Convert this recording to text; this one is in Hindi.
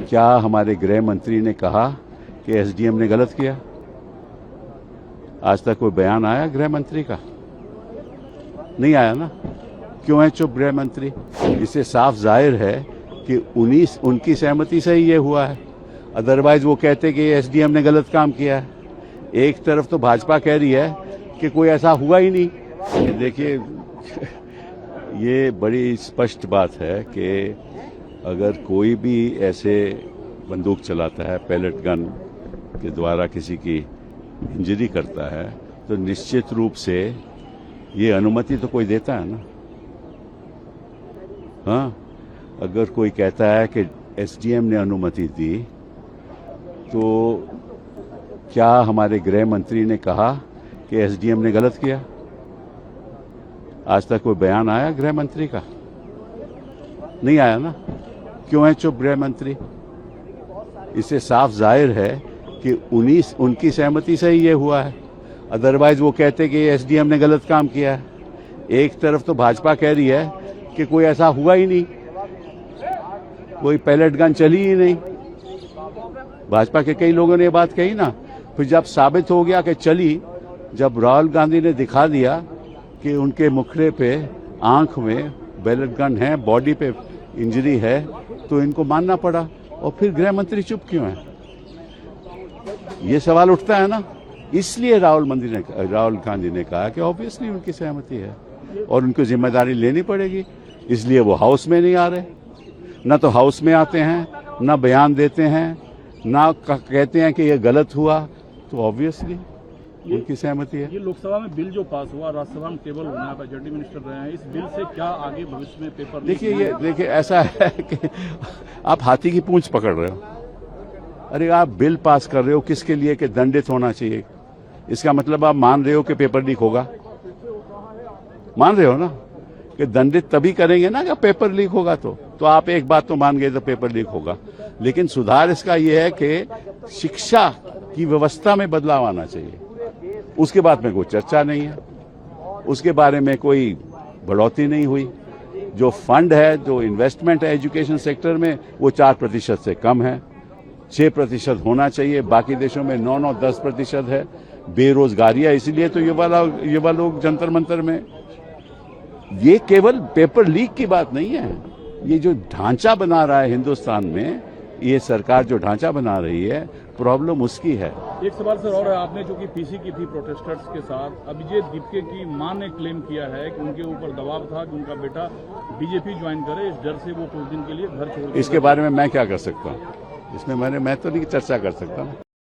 क्या हमारे गृह मंत्री ने कहा कि एसडीएम ने गलत किया? आज तक कोई बयान आया गृह मंत्री का? नहीं आया ना। क्यों है चुप गृह मंत्री? इससे साफ जाहिर है कि उनकी सहमति से ही ये हुआ है। अदरवाइज वो कहते कि एसडीएम ने गलत काम किया है। एक तरफ तो भाजपा कह रही है कि कोई ऐसा हुआ ही नहीं। देखिए ये बड़ी स्पष्ट बात है कि अगर कोई भी ऐसे बंदूक चलाता है, पैलेट गन के द्वारा किसी की इंजरी करता है, तो निश्चित रूप से ये अनुमति तो कोई देता है ना। हाँ, अगर कोई कहता है कि एसडीएम ने अनुमति दी, तो क्या हमारे गृह मंत्री ने कहा कि एसडीएम ने गलत किया? आज तक कोई बयान आया गृह मंत्री का? नहीं आया ना। क्यों है चुप गृह मंत्री? इससे साफ जाहिर है कि उनकी सहमति से ही ये हुआ है। अदरवाइज वो कहते कि एसडीएम ने गलत काम किया है। एक तरफ तो भाजपा कह रही है कि कोई ऐसा हुआ ही नहीं, कोई पैलेट गन चली ही नहीं। भाजपा के कई लोगों ने ये बात कही ना। फिर जब साबित हो गया कि चली, जब राहुल गांधी ने दिखा दिया कि उनके मुखड़े पे, आंख में पैलेट गन है, बॉडी पे इंजरी है, तो इनको मानना पड़ा। और फिर गृह मंत्री चुप क्यों है? ये सवाल उठता है ना। इसलिए राहुल गांधी ने कहा कि ऑब्वियसली उनकी सहमति है और उनको जिम्मेदारी लेनी पड़ेगी। इसलिए वो हाउस में नहीं आ रहे। ना तो हाउस में आते हैं, ना बयान देते हैं, ना कहते हैं कि ये गलत हुआ। तो ऑब्वियसली उनकी सहमति है। ये लोकसभा में बिल जो पास हुआ, राज्यसभा में टेबल होने पर जर्नल मिनिस्टर रहे हैं, इस बिल से क्या आगे भविष्य में पेपर? देखिए ऐसा है कि आप हाथी की पूंछ पकड़ रहे हो। अरे आप बिल पास कर रहे हो किसके लिए? कि दंडित होना चाहिए। इसका मतलब आप मान रहे हो कि पेपर लीक होगा? मान रहे हो ना कि दंडित तभी करेंगे ना कि पेपर लीक होगा। तो आप एक बात तो मान गए तो पेपर लीक होगा। लेकिन सुधार इसका यह है कि शिक्षा की व्यवस्था में बदलाव आना चाहिए। उसके बाद में कोई चर्चा नहीं है, उसके बारे में कोई बढ़ोतरी नहीं हुई। जो फंड है, जो इन्वेस्टमेंट है एजुकेशन सेक्टर में, वो 4% से कम है। 6% होना चाहिए। बाकी देशों में 9-10% है। बेरोजगारियां, इसलिए तो युवा लोग जंतर मंतर में। ये केवल पेपर लीक की बात नहीं है। ये जो ढांचा बना रहा है हिंदुस्तान में, ये सरकार जो ढांचा बना रही है, प्रॉब्लम उसकी है। एक सवाल सर और है, आपने जो कि पीसी की थी प्रोटेस्टर्स के साथ, अभिजीत दीपके की मां ने क्लेम किया है कि उनके ऊपर दबाव था कि उनका बेटा बीजेपी ज्वाइन करे, इस डर से वो कुछ दिन के लिए घर छोड़। इसके बारे में मैं क्या कर सकता हूँ? इसमें मैं तो नहीं चर्चा कर सकता।